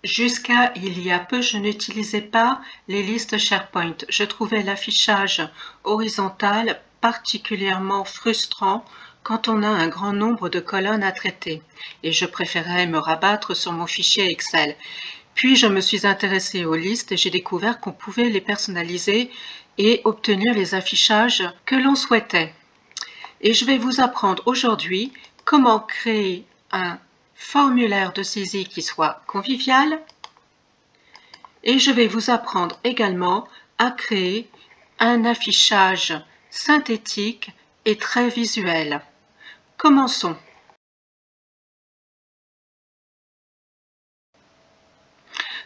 Jusqu'à il y a peu, je n'utilisais pas les listes SharePoint. Je trouvais l'affichage horizontal particulièrement frustrant quand on a un grand nombre de colonnes à traiter, et je préférais me rabattre sur mon fichier Excel. Puis je me suis intéressée aux listes et j'ai découvert qu'on pouvait les personnaliser et obtenir les affichages que l'on souhaitait. Et je vais vous apprendre aujourd'hui comment créer un formulaire de saisie qui soit convivial, et je vais vous apprendre également à créer un affichage synthétique et très visuel. Commençons.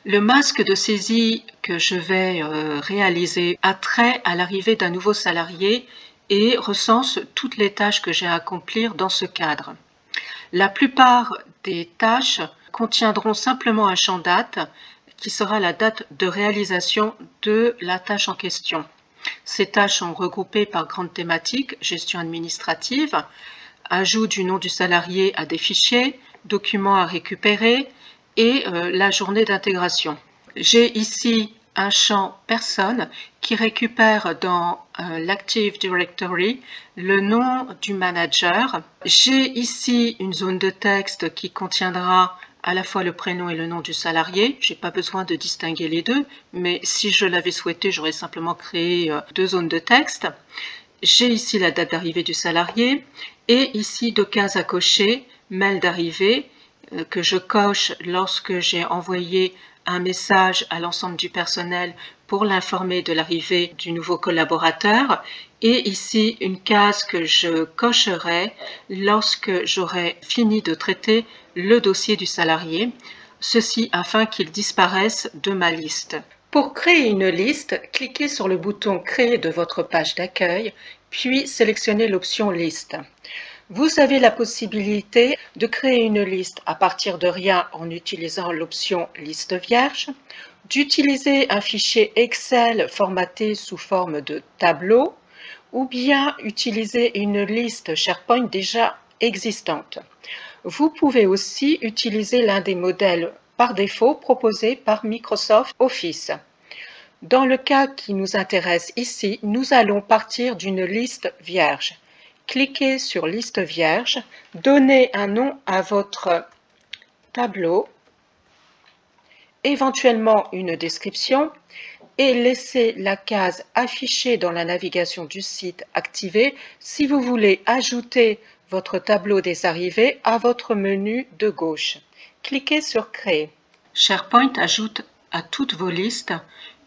Le masque de saisie que je vais réaliser a trait à l'arrivée d'un nouveau salarié et recense toutes les tâches que j'ai à accomplir dans ce cadre. La plupart des tâches contiendront simplement un champ date qui sera la date de réalisation de la tâche en question. Ces tâches sont regroupées par grandes thématiques: gestion administrative, ajout du nom du salarié à des fichiers, documents à récupérer et la journée d'intégration. J'ai ici un champ personne qui récupère dans l'Active Directory le nom du manager. J'ai ici une zone de texte qui contiendra à la fois le prénom et le nom du salarié. Je n'ai pas besoin de distinguer les deux, mais si je l'avais souhaité, j'aurais simplement créé deux zones de texte. J'ai ici la date d'arrivée du salarié et ici deux cases à cocher: mail d'arrivée que je coche lorsque j'ai envoyé un message à l'ensemble du personnel pour l'informer de l'arrivée du nouveau collaborateur, et ici une case que je cocherai lorsque j'aurai fini de traiter le dossier du salarié, ceci afin qu'il disparaisse de ma liste. Pour créer une liste, cliquez sur le bouton Créer de votre page d'accueil, puis sélectionnez l'option Liste. Vous avez la possibilité de créer une liste à partir de rien en utilisant l'option Liste vierge, d'utiliser un fichier Excel formaté sous forme de tableau, ou bien utiliser une liste SharePoint déjà existante. Vous pouvez aussi utiliser l'un des modèles par défaut proposés par Microsoft Office. Dans le cas qui nous intéresse ici, nous allons partir d'une liste vierge. Cliquez sur Liste vierge, donnez un nom à votre tableau, éventuellement une description, et laissez la case Afficher dans la navigation du site activée si vous voulez ajouter votre tableau des arrivées à votre menu de gauche. Cliquez sur Créer. SharePoint ajoute à toutes vos listes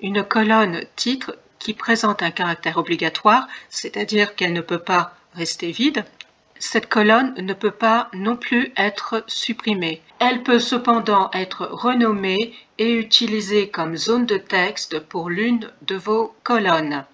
une colonne titre qui présente un caractère obligatoire, c'est-à-dire qu'elle ne peut pas rester vide. Cette colonne ne peut pas non plus être supprimée. Elle peut cependant être renommée et utilisée comme zone de texte pour l'une de vos colonnes.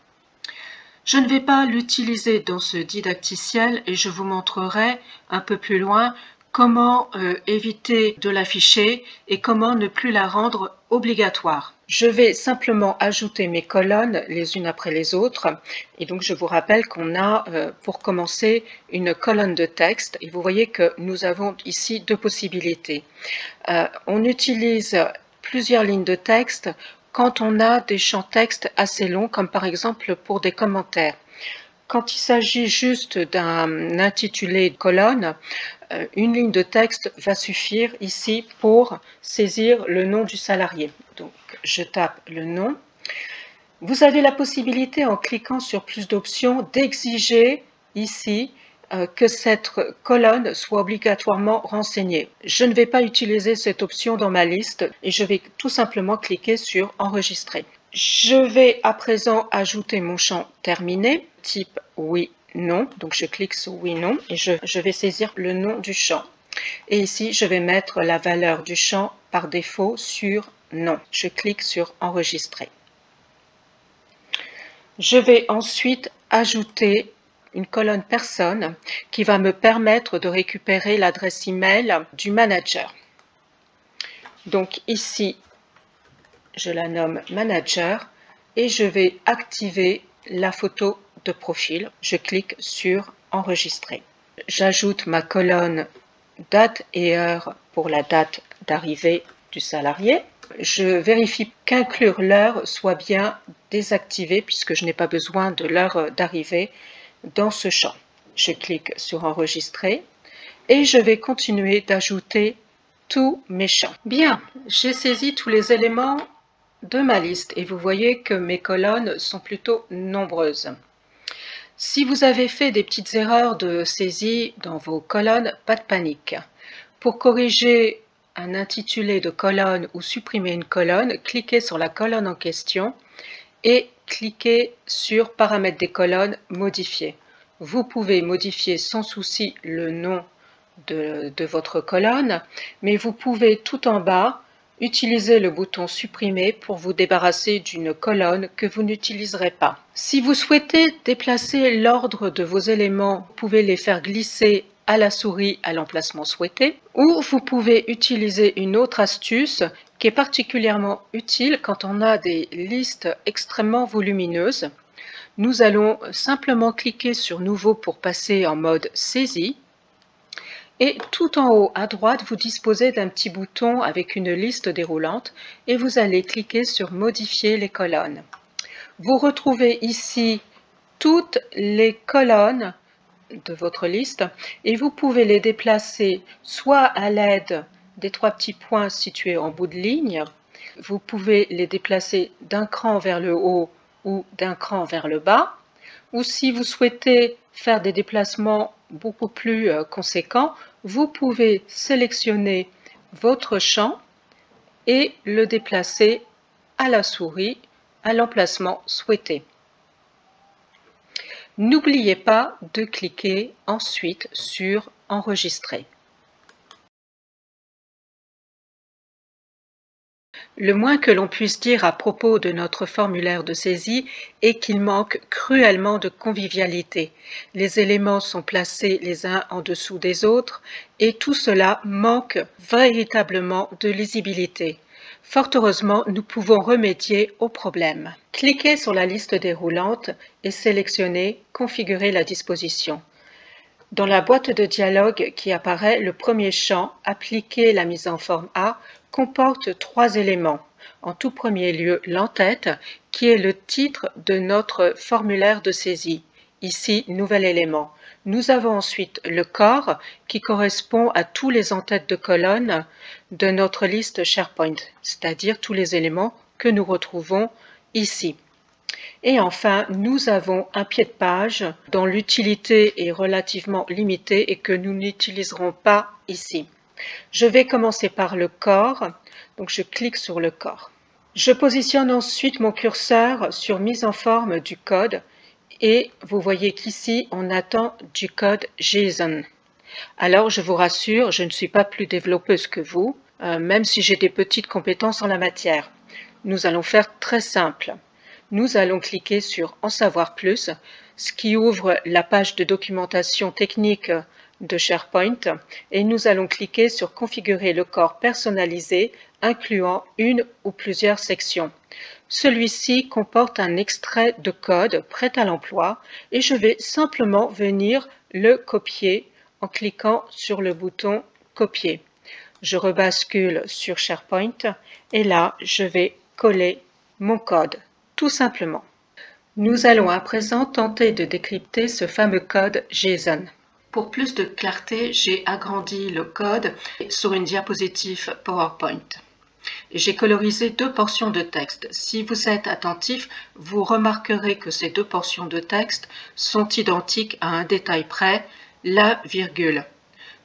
Je ne vais pas l'utiliser dans ce didacticiel et je vous montrerai un peu plus loin comment éviter de l'afficher et comment ne plus la rendre obligatoire. Je vais simplement ajouter mes colonnes les unes après les autres, et donc je vous rappelle qu'on a pour commencer une colonne de texte, et vous voyez que nous avons ici deux possibilités. On utilise plusieurs lignes de texte quand on a des champs texte assez longs, comme par exemple pour des commentaires. Quand il s'agit juste d'un intitulé de colonne, une ligne de texte va suffire ici pour saisir le nom du salarié. Donc, je tape le nom. Vous avez la possibilité, en cliquant sur plus d'options, d'exiger ici que cette colonne soit obligatoirement renseignée. Je ne vais pas utiliser cette option dans ma liste et je vais tout simplement cliquer sur Enregistrer. Je vais à présent ajouter mon champ terminé, type oui, non. Donc je clique sur oui, non et je vais saisir le nom du champ. Et ici, je vais mettre la valeur du champ par défaut sur non. Je clique sur Enregistrer. Je vais ensuite ajouter une colonne personne qui va me permettre de récupérer l'adresse email du manager. Donc ici, je la nomme manager et je vais activer la photo de profil. Je clique sur enregistrer. J'ajoute ma colonne date et heure pour la date d'arrivée du salarié. Je vérifie qu'inclure l'heure soit bien désactivé puisque je n'ai pas besoin de l'heure d'arrivée dans ce champ. Je clique sur enregistrer et je vais continuer d'ajouter tous mes champs. Bien, j'ai saisi tous les éléments de ma liste et vous voyez que mes colonnes sont plutôt nombreuses. Si vous avez fait des petites erreurs de saisie dans vos colonnes, pas de panique. Pour corriger un intitulé de colonne ou supprimer une colonne, cliquez sur la colonne en question et cliquez sur Paramètres des colonnes, modifier. Vous pouvez modifier sans souci le nom de votre colonne, mais vous pouvez tout en bas utiliser le bouton supprimer pour vous débarrasser d'une colonne que vous n'utiliserez pas. Si vous souhaitez déplacer l'ordre de vos éléments, vous pouvez les faire glisser à la souris à l'emplacement souhaité, ou vous pouvez utiliser une autre astuce qui est particulièrement utile quand on a des listes extrêmement volumineuses. Nous allons simplement cliquer sur Nouveau pour passer en mode saisie. Et tout en haut à droite, vous disposez d'un petit bouton avec une liste déroulante et vous allez cliquer sur Modifier les colonnes. Vous retrouvez ici toutes les colonnes de votre liste et vous pouvez les déplacer soit à l'aide des trois petits points situés en bout de ligne, vous pouvez les déplacer d'un cran vers le haut ou d'un cran vers le bas, ou si vous souhaitez faire des déplacements beaucoup plus conséquents, vous pouvez sélectionner votre champ et le déplacer à la souris à l'emplacement souhaité. N'oubliez pas de cliquer ensuite sur Enregistrer. Le moins que l'on puisse dire à propos de notre formulaire de saisie est qu'il manque cruellement de convivialité. Les éléments sont placés les uns en dessous des autres et tout cela manque véritablement de lisibilité. Fort heureusement, nous pouvons remédier au problème. Cliquez sur la liste déroulante et sélectionnez « Configurer la disposition ». Dans la boîte de dialogue qui apparaît, le premier champ « Appliquer la mise en forme A » comporte trois éléments. En tout premier lieu, l'entête, qui est le titre de notre formulaire de saisie. Ici, nouvel élément. Nous avons ensuite le corps, qui correspond à tous les entêtes de colonnes de notre liste SharePoint, c'est-à-dire tous les éléments que nous retrouvons ici. Et enfin, nous avons un pied de page dont l'utilité est relativement limitée et que nous n'utiliserons pas ici. Je vais commencer par le corps, donc je clique sur le corps. Je positionne ensuite mon curseur sur mise en forme du code et vous voyez qu'ici on attend du code JSON. Alors je vous rassure, je ne suis pas plus développeuse que vous, même si j'ai des petites compétences en la matière. Nous allons faire très simple. Nous allons cliquer sur En savoir plus, ce qui ouvre la page de documentation technique de SharePoint et nous allons cliquer sur Configurer le corps personnalisé incluant une ou plusieurs sections. Celui-ci comporte un extrait de code prêt à l'emploi et je vais simplement venir le copier en cliquant sur le bouton Copier. Je rebascule sur SharePoint et là je vais coller mon code, tout simplement. Nous allons à présent tenter de décrypter ce fameux code JSON. Pour plus de clarté, j'ai agrandi le code sur une diapositive PowerPoint. J'ai colorisé deux portions de texte. Si vous êtes attentif, vous remarquerez que ces deux portions de texte sont identiques à un détail près, la virgule.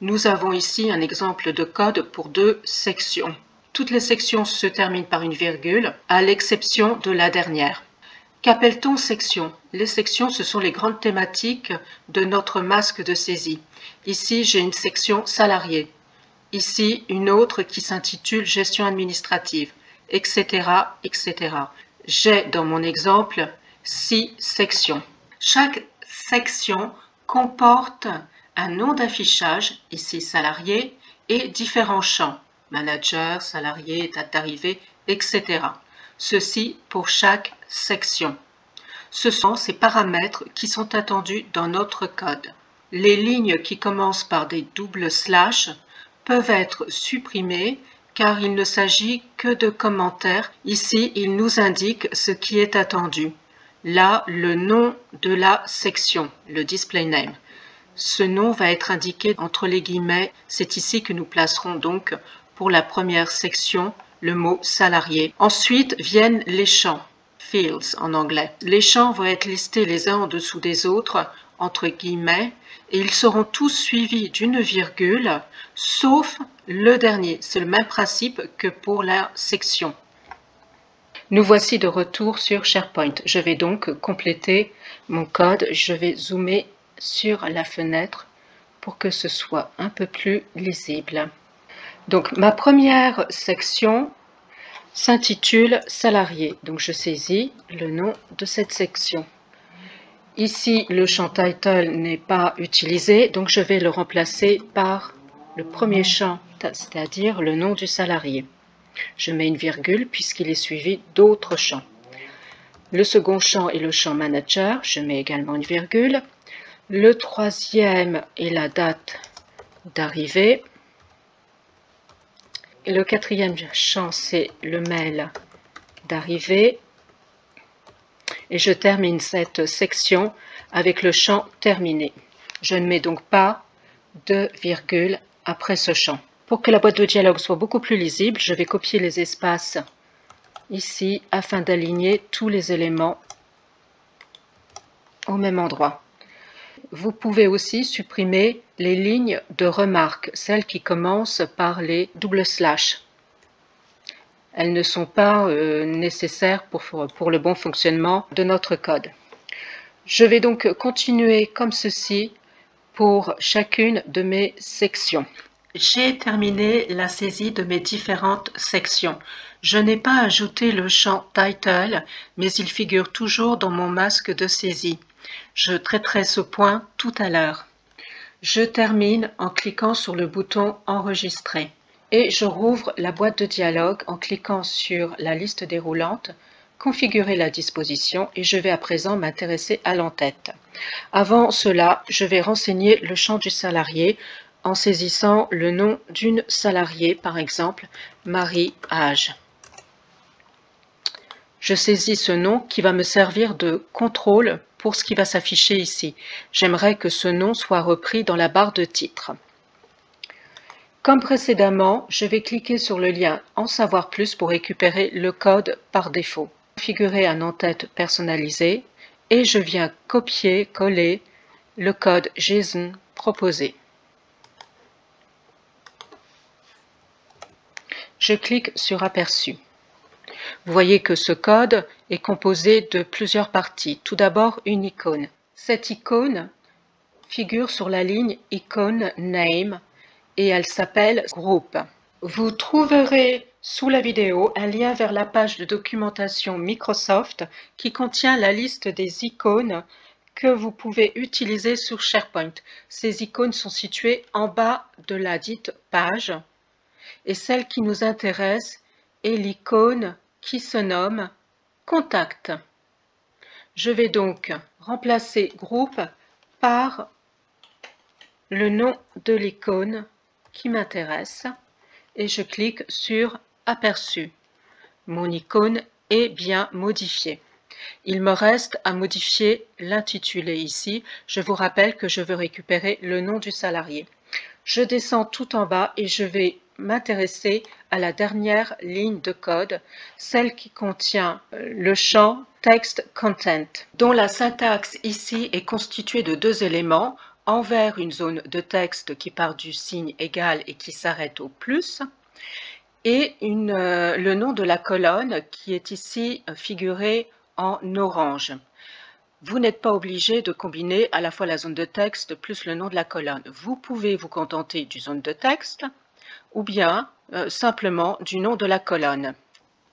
Nous avons ici un exemple de code pour deux sections. Toutes les sections se terminent par une virgule, à l'exception de la dernière. Qu'appelle-t-on section? Les sections, ce sont les grandes thématiques de notre masque de saisie. Ici, j'ai une section salarié. Ici, une autre qui s'intitule gestion administrative, etc., etc. J'ai dans mon exemple 6 sections. Chaque section comporte un nom d'affichage, ici salarié, et différents champs, manager, salarié, date d'arrivée, etc. Ceci pour chaque section. Ce sont ces paramètres qui sont attendus dans notre code. Les lignes qui commencent par des doubles slash peuvent être supprimées car il ne s'agit que de commentaires. Ici, il nous indique ce qui est attendu. Là, le nom de la section, le display name. Ce nom va être indiqué entre les guillemets. C'est ici que nous placerons donc pour la première section le mot salarié. Ensuite viennent les champs, fields en anglais. Les champs vont être listés les uns en dessous des autres, entre guillemets, et ils seront tous suivis d'une virgule, sauf le dernier. C'est le même principe que pour la section. Nous voici de retour sur SharePoint. Je vais donc compléter mon code. Je vais zoomer sur la fenêtre pour que ce soit un peu plus lisible. Donc ma première section s'intitule Salarié. Donc je saisis le nom de cette section. Ici le champ title n'est pas utilisé, donc je vais le remplacer par le premier champ, c'est-à-dire le nom du salarié. Je mets une virgule puisqu'il est suivi d'autres champs. Le second champ est le champ manager, je mets également une virgule. Le troisième est la date d'arrivée. Et le quatrième champ, c'est le mail d'arrivée. Et je termine cette section avec le champ terminé. Je ne mets donc pas de virgule après ce champ. Pour que la boîte de dialogue soit beaucoup plus lisible, je vais copier les espaces ici afin d'aligner tous les éléments au même endroit. Vous pouvez aussi supprimer les lignes de remarques, celles qui commencent par les doubles slash. Elles ne sont pas nécessaires pour le bon fonctionnement de notre code. Je vais donc continuer comme ceci pour chacune de mes sections. J'ai terminé la saisie de mes différentes sections. Je n'ai pas ajouté le champ title, mais il figure toujours dans mon masque de saisie. Je traiterai ce point tout à l'heure. Je termine en cliquant sur le bouton Enregistrer et je rouvre la boîte de dialogue en cliquant sur la liste déroulante, configurer la disposition et je vais à présent m'intéresser à l'entête. Avant cela, je vais renseigner le champ du salarié en saisissant le nom d'une salariée, par exemple Marie Age. Je saisis ce nom qui va me servir de contrôle pour ce qui va s'afficher ici. J'aimerais que ce nom soit repris dans la barre de titre. Comme précédemment, je vais cliquer sur le lien En savoir plus pour récupérer le code par défaut. Configurer un en-tête personnalisé et je viens copier-coller le code JSON proposé. Je clique sur Aperçu. Vous voyez que ce code est composé de plusieurs parties. Tout d'abord, une icône. Cette icône figure sur la ligne Icon Name et elle s'appelle Group. Vous trouverez sous la vidéo un lien vers la page de documentation Microsoft qui contient la liste des icônes que vous pouvez utiliser sur SharePoint. Ces icônes sont situées en bas de la dite page et celle qui nous intéresse est l'icône qui se nomme Contact. Je vais donc remplacer Groupe par le nom de l'icône qui m'intéresse et je clique sur Aperçu. Mon icône est bien modifiée. Il me reste à modifier l'intitulé ici. Je vous rappelle que je veux récupérer le nom du salarié. Je descends tout en bas et je vais m'intéresser à la dernière ligne de code, celle qui contient le champ Text Content, dont la syntaxe ici est constituée de deux éléments, envers une zone de texte qui part du signe égal et qui s'arrête au plus, et le nom de la colonne qui est ici figurée en orange. Vous n'êtes pas obligé de combiner à la fois la zone de texte plus le nom de la colonne. Vous pouvez vous contenter du zone de texte ou bien simplement du nom de la colonne.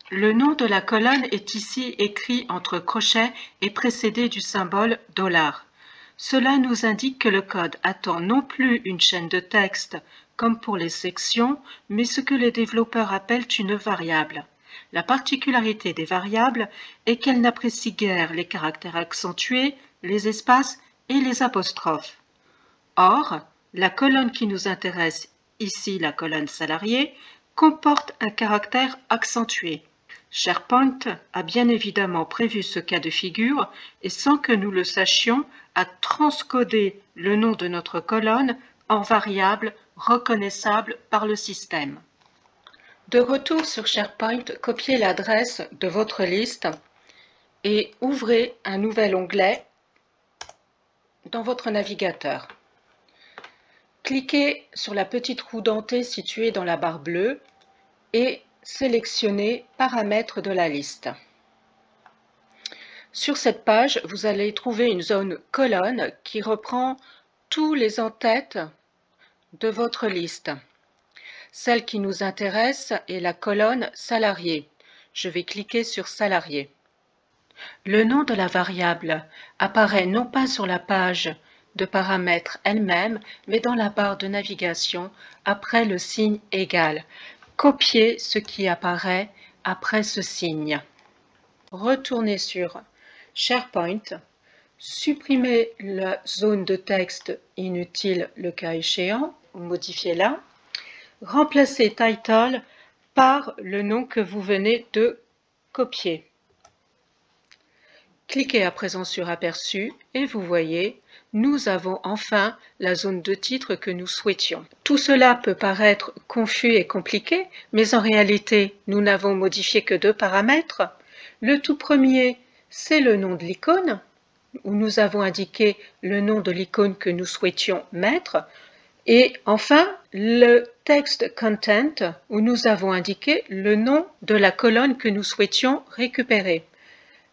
Le nom de la colonne est ici écrit entre crochets et précédé du symbole $. Cela nous indique que le code attend non plus une chaîne de texte comme pour les sections, mais ce que les développeurs appellent une variable. La particularité des variables est qu'elles n'apprécient guère les caractères accentués, les espaces et les apostrophes. Or, la colonne qui nous intéresse, ici la colonne salarié, comporte un caractère accentué. SharePoint a bien évidemment prévu ce cas de figure et sans que nous le sachions, a transcodé le nom de notre colonne en variable reconnaissable par le système. De retour sur SharePoint, copiez l'adresse de votre liste et ouvrez un nouvel onglet dans votre navigateur. Cliquez sur la petite roue dentée située dans la barre bleue et sélectionnez Paramètres de la liste. Sur cette page, vous allez trouver une zone colonne qui reprend tous les en-têtes de votre liste. Celle qui nous intéresse est la colonne salarié. Je vais cliquer sur salarié. Le nom de la variable apparaît non pas sur la page de paramètres elle-même, mais dans la barre de navigation après le signe égal. Copiez ce qui apparaît après ce signe. Retournez sur SharePoint, supprimez la zone de texte inutile le cas échéant, modifiez-la. Remplacez Title par le nom que vous venez de copier. Cliquez à présent sur Aperçu et vous voyez, nous avons enfin la zone de titre que nous souhaitions. Tout cela peut paraître confus et compliqué, mais en réalité, nous n'avons modifié que 2 paramètres. Le tout premier, c'est le nom de l'icône, où nous avons indiqué le nom de l'icône que nous souhaitions mettre. Et enfin, le text content, où nous avons indiqué le nom de la colonne que nous souhaitions récupérer.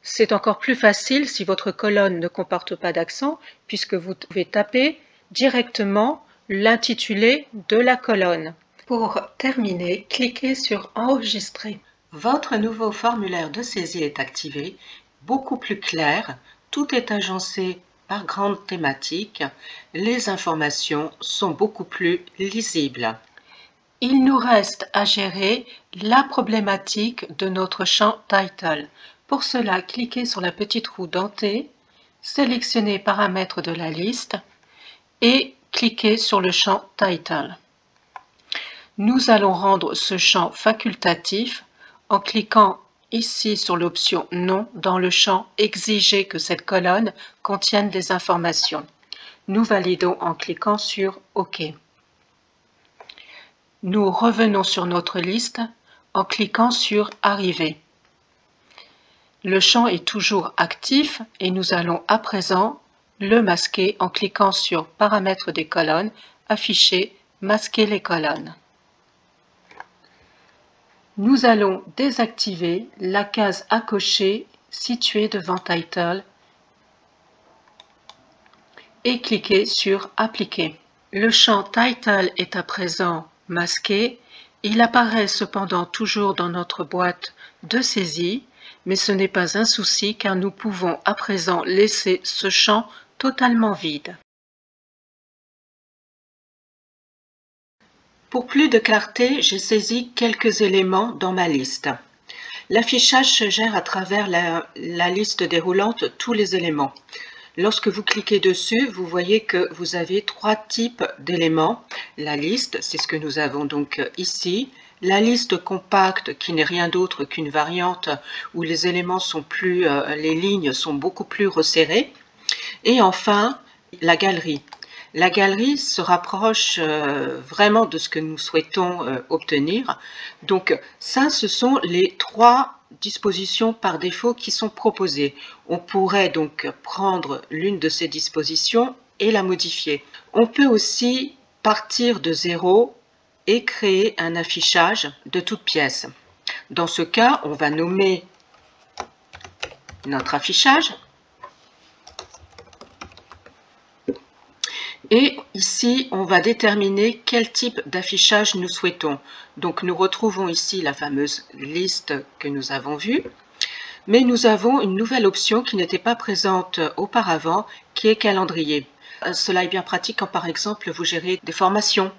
C'est encore plus facile si votre colonne ne comporte pas d'accent, puisque vous pouvez taper directement l'intitulé de la colonne. Pour terminer, cliquez sur Enregistrer. Votre nouveau formulaire de saisie est activé, beaucoup plus clair, tout est agencé par grande thématique, les informations sont beaucoup plus lisibles. Il nous reste à gérer la problématique de notre champ Title. Pour cela, cliquez sur la petite roue dentée, sélectionnez Paramètres de la liste et cliquez sur le champ Title. Nous allons rendre ce champ facultatif en cliquant ici sur l'option Non dans le champ Exiger que cette colonne contienne des informations. Nous validons en cliquant sur OK. Nous revenons sur notre liste en cliquant sur Arriver. Le champ est toujours actif et nous allons à présent le masquer en cliquant sur Paramètres des colonnes, Afficher, Masquer les colonnes. Nous allons désactiver la case à cocher située devant Title et cliquer sur Appliquer. Le champ Title est à présent masqué. Il apparaît cependant toujours dans notre boîte de saisie, mais ce n'est pas un souci car nous pouvons à présent laisser ce champ totalement vide. Pour plus de clarté, j'ai saisi quelques éléments dans ma liste. L'affichage se gère à travers la liste déroulante tous les éléments. Lorsque vous cliquez dessus, vous voyez que vous avez 3 types d'éléments. La liste, c'est ce que nous avons donc ici. La liste compacte, qui n'est rien d'autre qu'une variante où les éléments sont plus, les lignes sont beaucoup plus resserrées. Et enfin, la galerie. La galerie se rapproche vraiment de ce que nous souhaitons obtenir. Donc ça, ce sont les 3 dispositions par défaut qui sont proposées. On pourrait donc prendre l'une de ces dispositions et la modifier. On peut aussi partir de zéro et créer un affichage de toutes pièces. Dans ce cas, on va nommer notre affichage. Et ici, on va déterminer quel type d'affichage nous souhaitons. Donc, nous retrouvons ici la fameuse liste que nous avons vue. Mais nous avons une nouvelle option qui n'était pas présente auparavant, qui est calendrier. Cela est bien pratique quand, par exemple, vous gérez des formations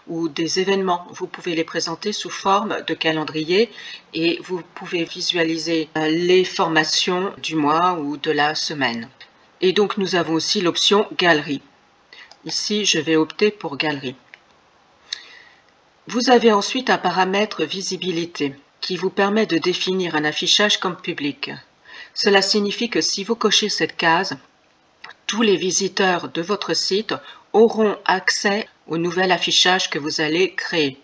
ou des événements. Vous pouvez les présenter sous forme de calendrier et vous pouvez visualiser les formations du mois ou de la semaine. Et donc, nous avons aussi l'option galerie. Ici, je vais opter pour galerie. Vous avez ensuite un paramètre visibilité qui vous permet de définir un affichage comme public. Cela signifie que si vous cochez cette case, tous les visiteurs de votre site auront accès au nouvel affichage que vous allez créer.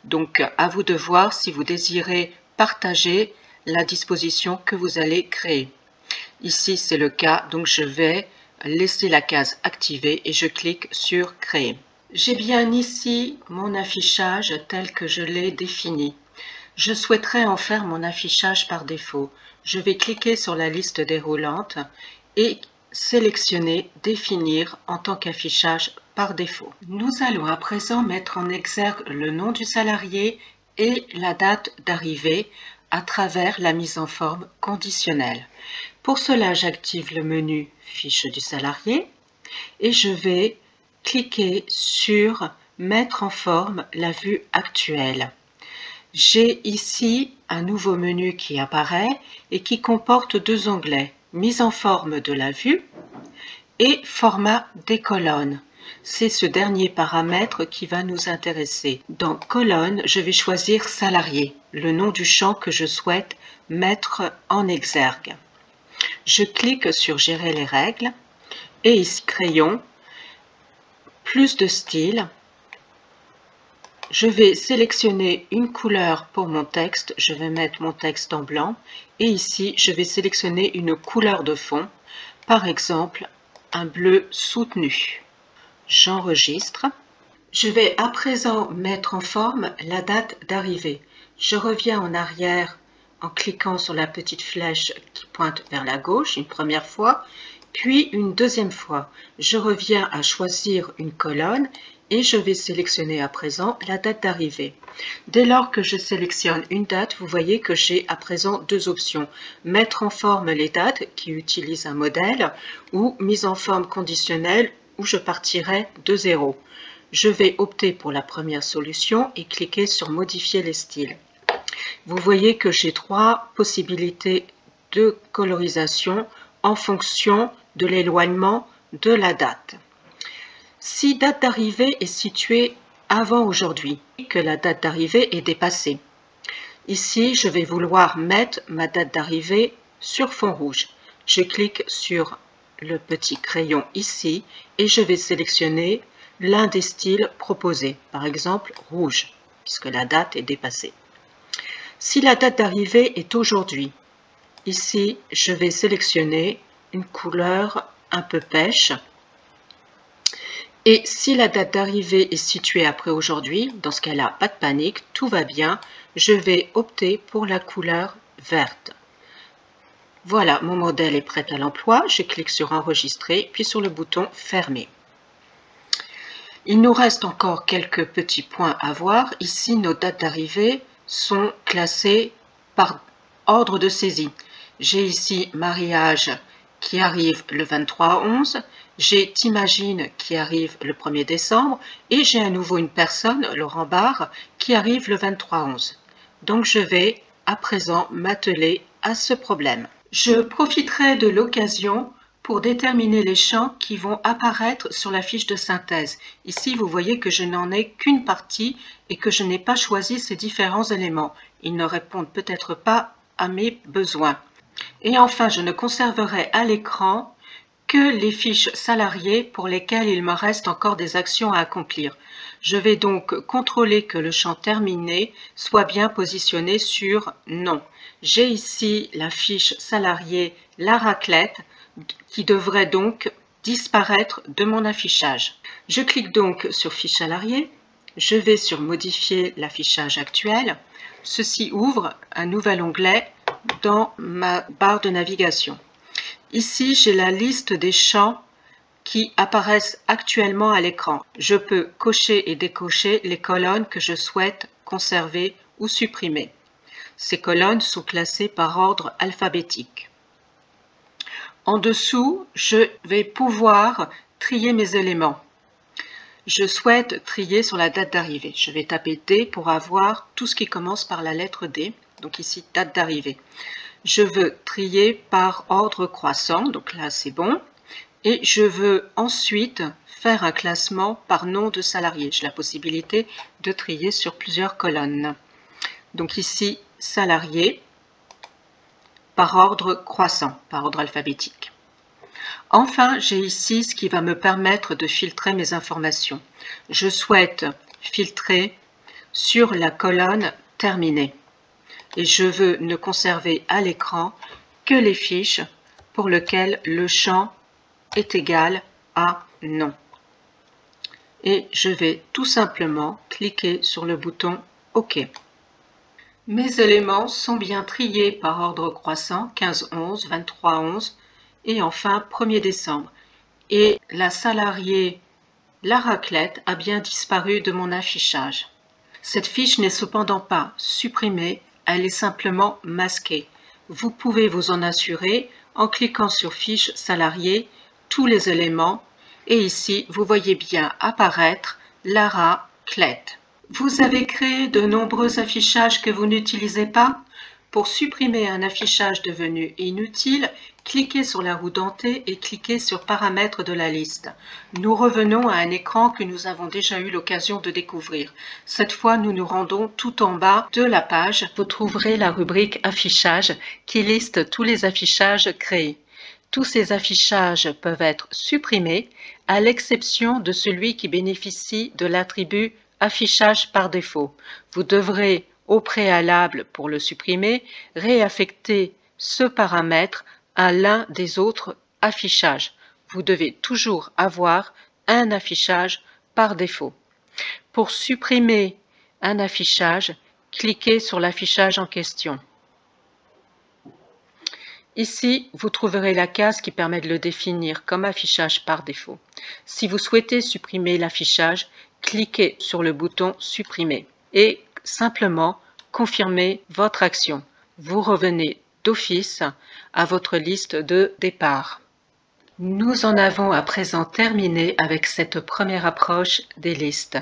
Donc, à vous de voir si vous désirez partager la disposition que vous allez créer. Ici, c'est le cas, donc je vais laisser la case activée et je clique sur Créer. J'ai bien ici mon affichage tel que je l'ai défini. Je souhaiterais en faire mon affichage par défaut. Je vais cliquer sur la liste déroulante et sélectionner Définir en tant qu'affichage par défaut. Nous allons à présent mettre en exergue le nom du salarié et la date d'arrivée à travers la mise en forme conditionnelle. Pour cela, j'active le menu Fiche du salarié et je vais cliquer sur Mettre en forme la vue actuelle. J'ai ici un nouveau menu qui apparaît et qui comporte deux onglets, Mise en forme de la vue et Format des colonnes. C'est ce dernier paramètre qui va nous intéresser. Dans Colonne, je vais choisir Salarié, le nom du champ que je souhaite mettre en exergue. Je clique sur Gérer les règles et ici Crayon, plus de style. Je vais sélectionner une couleur pour mon texte, je vais mettre mon texte en blanc et ici je vais sélectionner une couleur de fond, par exemple un bleu soutenu. J'enregistre. Je vais à présent mettre en forme la date d'arrivée. Je reviens en arrière en cliquant sur la petite flèche qui pointe vers la gauche une première fois, puis une deuxième fois. Je reviens à choisir une colonne et je vais sélectionner à présent la date d'arrivée. Dès lors que je sélectionne une date, vous voyez que j'ai à présent deux options. Mettre en forme les dates qui utilisent un modèle ou mise en forme conditionnelle où je partirai de zéro. Je vais opter pour la première solution et cliquer sur Modifier les styles. Vous voyez que j'ai trois possibilités de colorisation en fonction de l'éloignement de la date. Si date d'arrivée est située avant aujourd'hui, que la date d'arrivée est dépassée. Ici, je vais vouloir mettre ma date d'arrivée sur fond rouge. Je clique sur le petit crayon ici et je vais sélectionner l'un des styles proposés, par exemple rouge, puisque la date est dépassée. Si la date d'arrivée est aujourd'hui, ici, je vais sélectionner une couleur un peu pêche. Et si la date d'arrivée est située après aujourd'hui, dans ce cas-là, pas de panique, tout va bien, je vais opter pour la couleur verte. Voilà, mon modèle est prêt à l'emploi. Je clique sur Enregistrer, puis sur le bouton Fermer. Il nous reste encore quelques petits points à voir. Ici, nos dates d'arrivée sont classées par ordre de saisie. J'ai ici mariage qui arrive le 23/11, j'ai T'imagines qui arrive le 1er décembre et j'ai à nouveau une personne, Laurent Barre, qui arrive le 23/11. Donc je vais à présent m'atteler à ce problème. Je profiterai de l'occasion pour déterminer les champs qui vont apparaître sur la fiche de synthèse. Ici, vous voyez que je n'en ai qu'une partie et que je n'ai pas choisi ces différents éléments. Ils ne répondent peut-être pas à mes besoins. Et enfin, je ne conserverai à l'écran que les fiches salariés pour lesquelles il me reste encore des actions à accomplir. Je vais donc contrôler que le champ terminé soit bien positionné sur non. J'ai ici la fiche salarié La Raclette qui devrait donc disparaître de mon affichage. Je clique donc sur Fiche salarié, je vais sur Modifier l'affichage actuel. Ceci ouvre un nouvel onglet dans ma barre de navigation. Ici, j'ai la liste des champs qui apparaissent actuellement à l'écran. Je peux cocher et décocher les colonnes que je souhaite conserver ou supprimer. Ces colonnes sont classées par ordre alphabétique. En dessous, je vais pouvoir trier mes éléments. Je souhaite trier sur la date d'arrivée. Je vais taper D pour avoir tout ce qui commence par la lettre D. Donc ici, date d'arrivée. Je veux trier par ordre croissant, donc là c'est bon. Et je veux ensuite faire un classement par nom de salarié. J'ai la possibilité de trier sur plusieurs colonnes. Donc ici, salarié, par ordre croissant, par ordre alphabétique. Enfin, j'ai ici ce qui va me permettre de filtrer mes informations. Je souhaite filtrer sur la colonne terminée. Et je veux ne conserver à l'écran que les fiches pour lesquelles le champ est égal à non. Et je vais tout simplement cliquer sur le bouton OK. Mes éléments sont bien triés par ordre croissant, 15-11, 23-11 et enfin 1er décembre. Et la salariée La Raclette a bien disparu de mon affichage. Cette fiche n'est cependant pas supprimée, elle est simplement masquée. Vous pouvez vous en assurer en cliquant sur Fiche salarié, tous les éléments, et ici vous voyez bien apparaître La Raclette. Vous avez créé de nombreux affichages que vous n'utilisez pas? Pour supprimer un affichage devenu inutile, cliquez sur la roue dentée et cliquez sur Paramètres de la liste. Nous revenons à un écran que nous avons déjà eu l'occasion de découvrir. Cette fois, nous nous rendons tout en bas de la page. Vous trouverez la rubrique Affichage qui liste tous les affichages créés. Tous ces affichages peuvent être supprimés, à l'exception de celui qui bénéficie de l'attribut Affichage par défaut. Vous devrez au préalable, pour le supprimer, réaffecter ce paramètre à l'un des autres affichages. Vous devez toujours avoir un affichage par défaut. Pour supprimer un affichage, cliquez sur l'affichage en question. Ici, vous trouverez la case qui permet de le définir comme affichage par défaut. Si vous souhaitez supprimer l'affichage, cliquez sur le bouton Supprimer et simplement confirmez votre action. Vous revenez d'office à votre liste de départ. Nous en avons à présent terminé avec cette première approche des listes.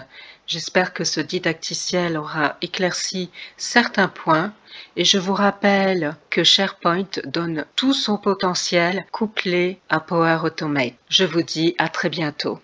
J'espère que ce didacticiel aura éclairci certains points et je vous rappelle que SharePoint donne tout son potentiel couplé à Power Automate. Je vous dis à très bientôt.